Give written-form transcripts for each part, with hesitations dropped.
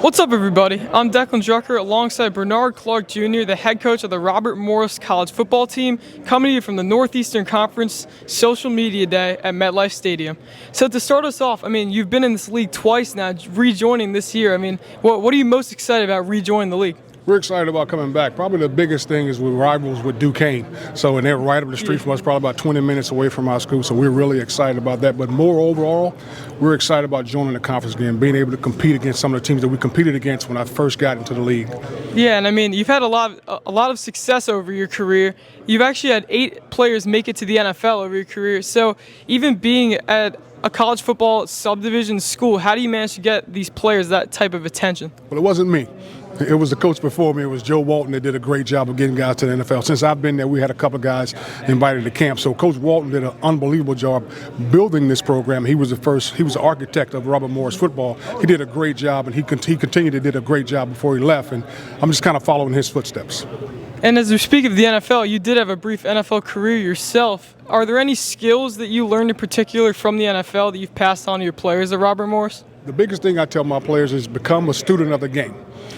What's up, everybody? I'm Declan Drucker alongside Bernard Clark Jr., the head coach of the Robert Morris College football team, coming to you from the Northeastern Conference Social Media Day at MetLife Stadium. So to start us off, you've been in this league twice now, rejoining this year. What are you most excited about rejoining the league? We're excited about coming back. Probably the biggest thing is we're rivals with Duquesne. And they're right up the street from us, probably about 20 minutes away from our school. So we're really excited about that. But more overall, we're excited about joining the conference again, being able to compete against some of the teams that we competed against when I first got into the league. Yeah, and you've had a lot of success over your career. You've actually had 8 players make it to the NFL over your career. So even being at a college football subdivision school, how do you manage to get these players that type of attention? Well, it wasn't me. It was the coach before me. It was Joe Walton that did a great job of getting guys to the NFL. Since I've been there, we had a couple of guys invited to camp. So Coach Walton did an unbelievable job building this program. He was the architect of Robert Morris football. He did a great job, and he continued to do a great job before he left. And I'm just kind of following his footsteps. And as we speak of the NFL, you did have a brief NFL career yourself. Are there any skills that you learned in particular from the NFL that you've passed on to your players at Robert Morris? The biggest thing I tell my players is become a student of the game.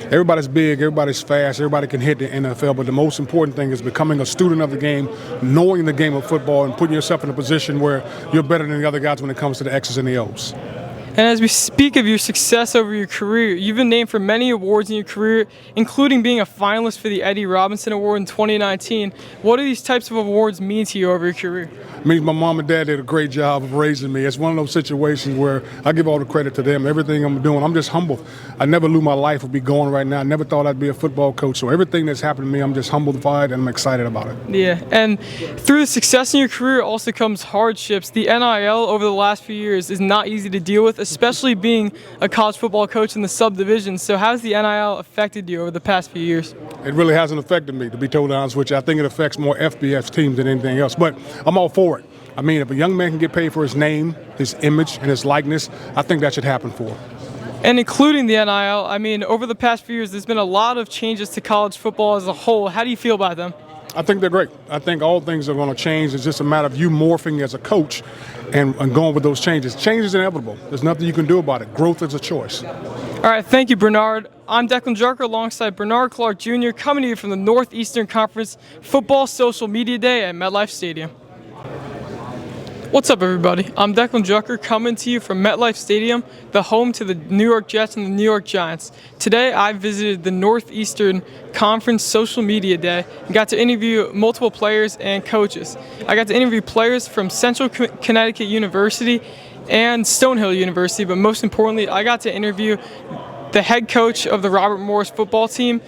Everybody's big, everybody's fast, everybody can hit the NFL, but the most important thing is becoming a student of the game, knowing the game of football, and putting yourself in a position where you're better than the other guys when it comes to the X's and the O's. And as we speak of your success over your career, you've been named for many awards in your career, including being a finalist for the Eddie Robinson Award in 2019. What do these types of awards mean to you over your career? It means my mom and dad did a great job of raising me. It's one of those situations where I give all the credit to them. Everything I'm doing, I'm just humbled. I never knew my life would be going right now. I never thought I'd be a football coach. So everything that's happened to me, I'm just humbled by it, and I'm excited about it. Yeah, and through the success in your career also comes hardships. The NIL over the last few years is not easy to deal with, especially being a college football coach in the subdivision. So how has the NIL affected you over the past few years? It really hasn't affected me, to be totally honest with you. I think it affects more FBS teams than anything else. But I'm all for it. If a young man can get paid for his name, his image, and his likeness, I think that should happen for him. And including the NIL, over the past few years, there's been a lot of changes to college football as a whole. How do you feel about them? I think they're great. I think all things are going to change. It's just a matter of you morphing as a coach and going with those changes. Change is inevitable. There's nothing you can do about it. Growth is a choice. All right, thank you, Bernard. I'm Declan Drucker alongside Bernard Clark Jr., coming to you from the Northeastern Conference Football Social Media Day at MetLife Stadium. What's up, everybody? I'm Declan Drucker coming to you from MetLife Stadium, the home to the New York Jets and the New York Giants. Today, I visited the Northeastern Conference Social Media Day and got to interview multiple players and coaches. I got to interview players from Central Connecticut University and Stonehill University, but most importantly, I got to interview the head coach of the Robert Morris football team,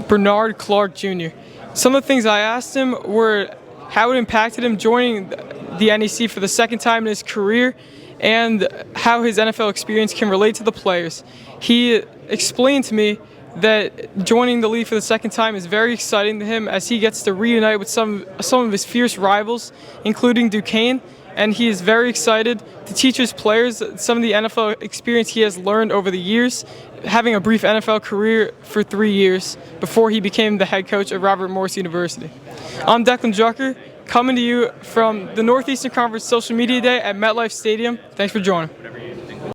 Bernard Clark Jr. Some of the things I asked him were how it impacted him joining the NEC for the second time in his career, and how his NFL experience can relate to the players. He explained to me that joining the league for the second time is very exciting to him, as he gets to reunite with some of his fierce rivals, including Duquesne, and he is very excited to teach his players some of the NFL experience he has learned over the years, having a brief NFL career for 3 years before he became the head coach of Robert Morris University. I'm Declan Drucker, coming to you from the Northeastern Conference Social Media Day at MetLife Stadium. Thanks for joining.